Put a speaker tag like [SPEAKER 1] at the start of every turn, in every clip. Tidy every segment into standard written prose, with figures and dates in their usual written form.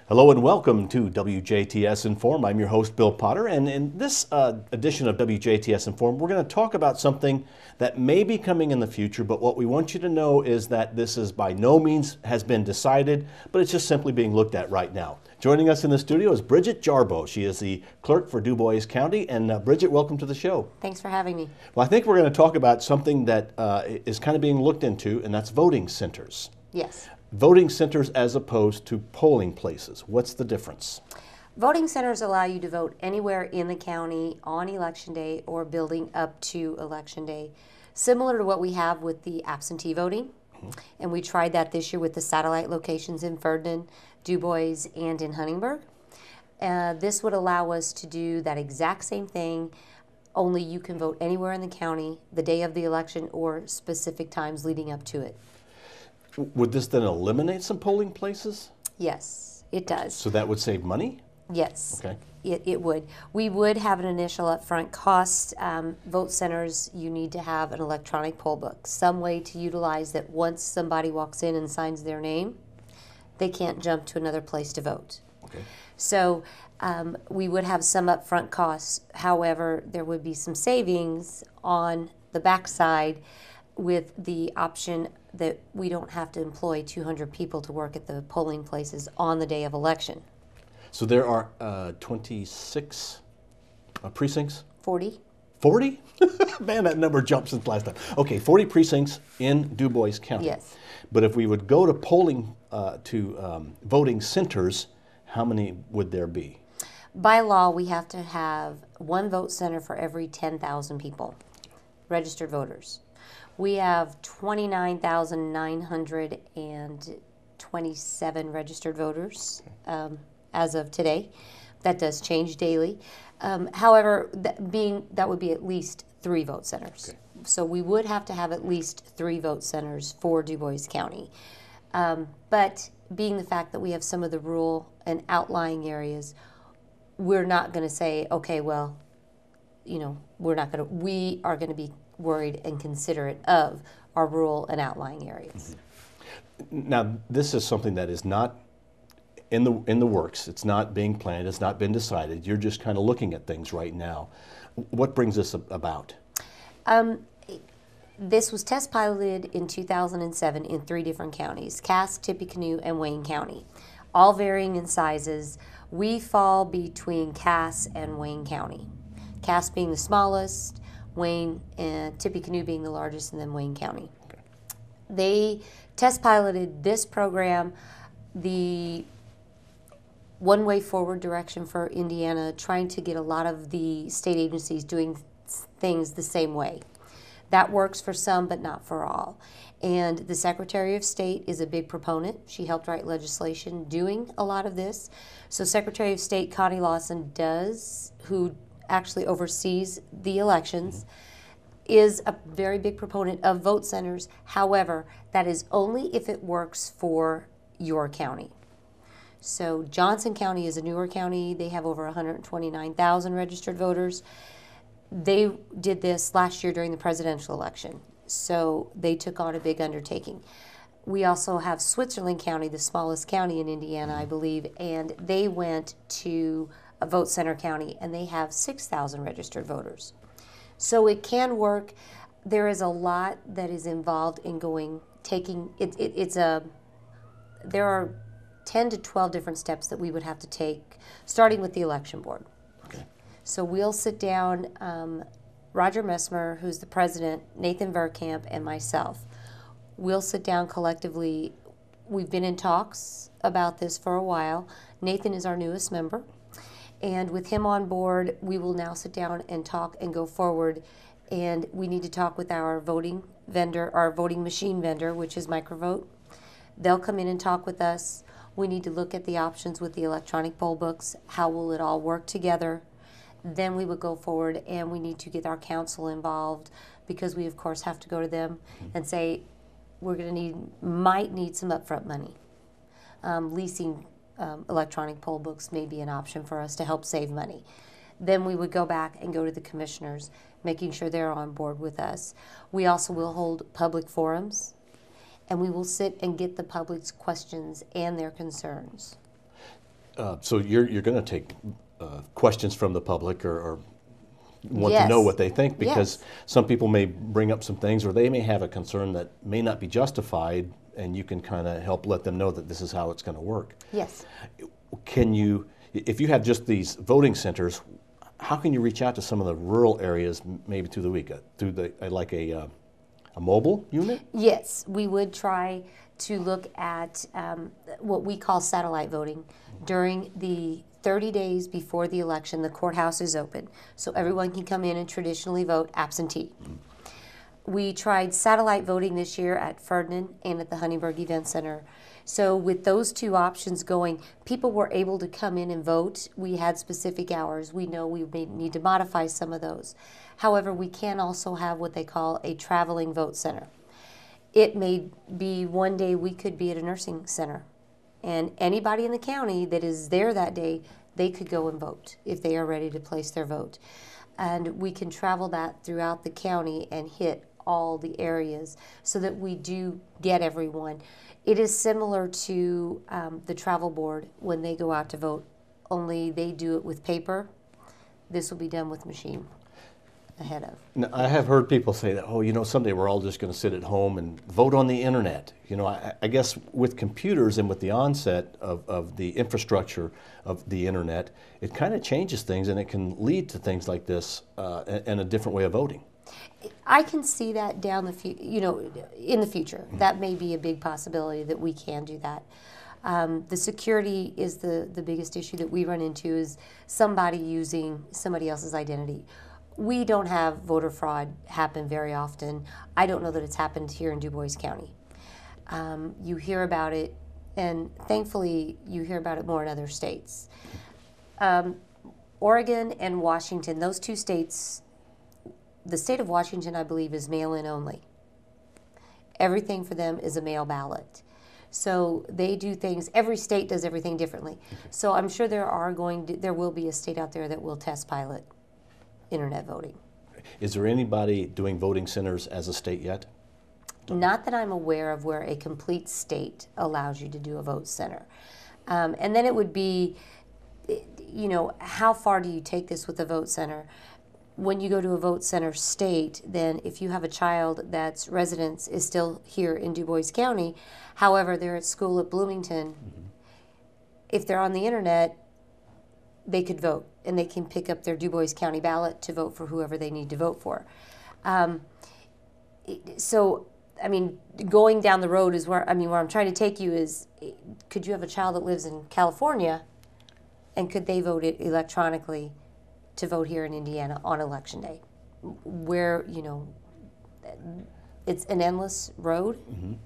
[SPEAKER 1] Hello and welcome to WJTS in.form. I'm your host, Bill Potter, and in this edition of WJTS in.form, we're going to talk about something that may be coming in the future, but what we want you to know is that this is by no means has been decided, but it's just simply being looked at right now. Joining us in the studio is Bridgette Jarboe. She is the clerk for Dubois County, and Bridgette, welcome to the show.
[SPEAKER 2] Thanks for having me.
[SPEAKER 1] Well, I think we're going to talk about something that is kind of being looked into, and that's voting centers.
[SPEAKER 2] Yes.
[SPEAKER 1] Voting centers as opposed to polling places. What's the difference?
[SPEAKER 2] Voting centers allow you to vote anywhere in the county on election day or building up to election day, similar to what we have with the absentee voting. And we tried that this year with the satellite locations in Ferdinand, Dubois, and in Huntingburg. This would allow us to do that exact same thing, only you can vote anywhere in the county the day of the election or specific times leading up to it.
[SPEAKER 1] Would this then eliminate some polling places?
[SPEAKER 2] Yes, it does.
[SPEAKER 1] So that would save money?
[SPEAKER 2] Yes,
[SPEAKER 1] Okay.
[SPEAKER 2] it would. We would have an initial upfront cost. Vote centers, you need to have an electronic poll book, some way to utilize that once somebody walks in and signs their name, they can't jump to another place to vote.
[SPEAKER 1] Okay.
[SPEAKER 2] So we would have some upfront costs. However, there would be some savings on the backside with the option that we don't have to employ 200 people to work at the polling places on the day of election.
[SPEAKER 1] So there are 26 precincts?
[SPEAKER 2] 40.
[SPEAKER 1] 40? Man, that number jumped since last time. Okay, 40 precincts in Dubois County.
[SPEAKER 2] Yes.
[SPEAKER 1] But if we would go to polling, voting centers, how many would there be?
[SPEAKER 2] By law, we have to have one vote center for every 10,000 people, registered voters. We have 29,927 registered voters as of today. That does change daily. However, that would be at least 3 vote centers.
[SPEAKER 1] Okay.
[SPEAKER 2] So we would have to have at least 3 vote centers for Dubois County. But being the fact that we have some of the rural and outlying areas, we're not going to say, okay, well, you know, we are going to be worried and considerate of our rural and outlying areas.
[SPEAKER 1] Now, this is something that is not in the works. It's not being planned. It's not been decided. You're just kind of looking at things right now. What brings this about?
[SPEAKER 2] This was test piloted in 2007 in 3 different counties, Cass, Tippecanoe, and Wayne County, all varying in sizes. We fall between Cass and Wayne County, Cass being the smallest, Wayne and Tippecanoe being the largest, and then Wayne County.
[SPEAKER 1] Okay.
[SPEAKER 2] They test piloted this program, the one-way forward direction for Indiana, trying to get a lot of the state agencies doing things the same way. That works for some, but not for all. And the Secretary of State is a big proponent. She helped write legislation doing a lot of this. So Secretary of State Connie Lawson who actually oversees the elections, is a very big proponent of vote centers. However, that is only if it works for your county. So Johnson County is a newer county. They have over 129,000 registered voters. They did this last year during the presidential election. So they took on a big undertaking. We also have Switzerland County, the smallest county in Indiana, I believe, and they went to a vote center county, and they have 6,000 registered voters. So it can work. There is a lot that is involved in there are 10 to 12 different steps that we would have to take, starting with the election board.
[SPEAKER 1] Okay.
[SPEAKER 2] So we'll sit down, Roger Messmer, who's the president, Nathan Verkamp, and myself. We'll sit down collectively. We've been in talks about this for a while. Nathan is our newest member. And with him on board, we will now sit down and talk and go forward. And we need to talk with our voting vendor, our voting machine vendor, which is Microvote. They'll come in and talk with us. We need to look at the options with the electronic poll books. How will it all work together? Then we would go forward, and we need to get our council involved, because we, of course, have to go to them and say, we're going to might need some upfront money. Leasing electronic poll books may be an option for us to help save money. Then we would go back and go to the commissioners, making sure they're on board with us. We also will hold public forums, and we will sit and get the public's questions and their concerns.
[SPEAKER 1] So you're going to take questions from the public or want to know what they think, because some people may bring up some things, or they may have a concern that may not be justified, and you can kind of help let them know that this is how it's going to work.
[SPEAKER 2] Yes.
[SPEAKER 1] Can you, if you have just these voting centers, how can you reach out to some of the rural areas, maybe through the week, through the like a mobile unit?
[SPEAKER 2] Yes, we would try to look at what we call satellite voting. During the 30 days before the election, the courthouse is open, so everyone can come in and traditionally vote absentee. We tried satellite voting this year at Ferdinand and at the Huntingburg Event Center. So with those two options going, people were able to come in and vote. We had specific hours. We know we may need to modify some of those. However, we can also have what they call a traveling vote center. It may be one day we could be at a nursing center, and anybody in the county that is there that day, they could go and vote if they are ready to place their vote. And we can travel that throughout the county and hit all the areas so that we do get everyone. It is similar to the travel board when they go out to vote, only they do it with paper. This will be done with machine ahead of.
[SPEAKER 1] Now, I have heard people say that, oh, someday we're all just going to sit at home and vote on the internet. I guess with computers and with the onset of the infrastructure of the internet, it kind of changes things, and it can lead to things like this and a different way of voting.
[SPEAKER 2] I can see that down in the future. That may be a big possibility that we can do that. The security is the biggest issue that we run into, is somebody using somebody else's identity. We don't have voter fraud happen very often. I don't know that it's happened here in Dubois County. You hear about it, and thankfully you hear about it more in other states. Oregon and Washington, those two states, the state of Washington, I believe, is mail-in only. Everything for them is a mail ballot. So they do things, every state does everything differently. So I'm sure there will be a state out there that will test pilot internet voting.
[SPEAKER 1] Is there anybody doing voting centers as a state yet?
[SPEAKER 2] Not that I'm aware of where a complete state allows you to do a vote center. And then it would be, how far do you take this with a vote center? When you go to a vote center state, then if you have a child that's residence is still here in Dubois County, however, they're at school at Bloomington, if they're on the internet, they could vote, and they can pick up their Dubois County ballot to vote for whoever they need to vote for. Going down the road is where I'm trying to take you is, could you have a child that lives in California, and could they vote it electronically to vote here in Indiana on election day? Where, it's an endless road.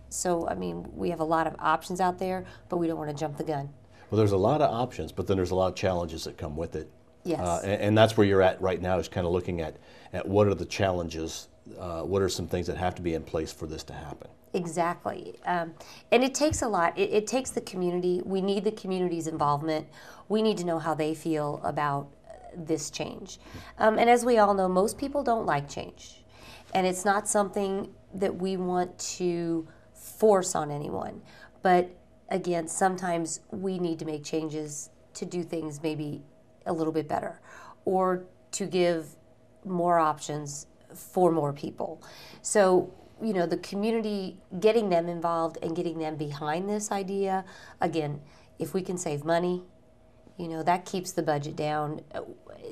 [SPEAKER 2] So, we have a lot of options out there, but we don't want to jump the gun.
[SPEAKER 1] Well, there's a lot of options, but then there's a lot of challenges that come with it.
[SPEAKER 2] Yes.
[SPEAKER 1] And that's where you're at right now, is kind of looking at what are the challenges, what are some things that have to be in place for this to happen.
[SPEAKER 2] Exactly. And it takes a lot. It takes the community. We need the community's involvement. We need to know how they feel about this change. And as we all know, most people don't like change. And it's not something that we want to force on anyone. But again, sometimes we need to make changes to do things maybe a little bit better, or to give more options for more people. So, the community, getting them involved and getting them behind this idea, again, if we can save money, that keeps the budget down.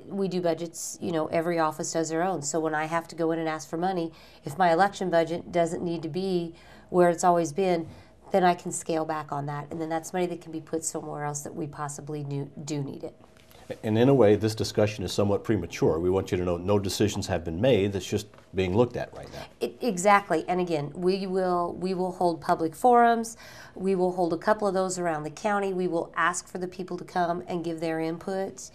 [SPEAKER 2] We do budgets, every office does their own. So when I have to go in and ask for money, if my election budget doesn't need to be where it's always been, then I can scale back on that. And then that's money that can be put somewhere else that we possibly do need it.
[SPEAKER 1] And in a way, this discussion is somewhat premature. We want you to know no decisions have been made. That's just being looked at right now.
[SPEAKER 2] Exactly. And again, we will hold public forums. We will hold a couple of those around the county. We will ask for the people to come and give their input.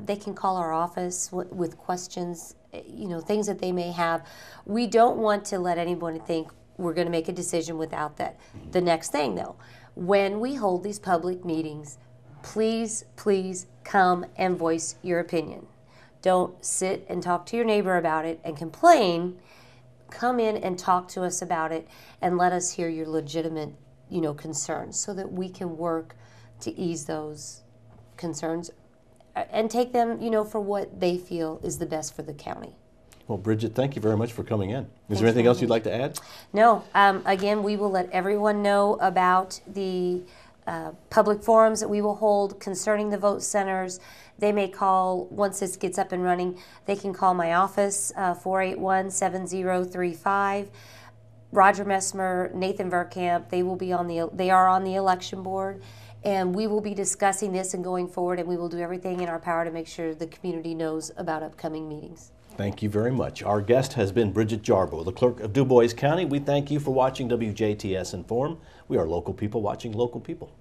[SPEAKER 2] They can call our office with questions, things that they may have. We don't want to let anyone think we're going to make a decision without that. The next thing, though, when we hold these public meetings, please come and voice your opinion. Don't sit and talk to your neighbor about it and complain. Come in and talk to us about it and let us hear your legitimate, concerns so that we can work to ease those concerns and take them, for what they feel is the best for the county.
[SPEAKER 1] Well, Bridgette, thank you very much for coming in. Is there anything else you'd like to add?
[SPEAKER 2] No. Again, we will let everyone know about the public forums that we will hold concerning the vote centers. They may call, once this gets up and running, they can call my office, 481-7035. Roger Messmer, Nathan Verkamp, they are on the election board, and we will be discussing this and going forward, and we will do everything in our power to make sure the community knows about upcoming meetings.
[SPEAKER 1] Thank you very much. Our guest has been Bridgette Jarboe, the Clerk of Dubois County. We thank you for watching WJTS Inform. We are local people watching local people.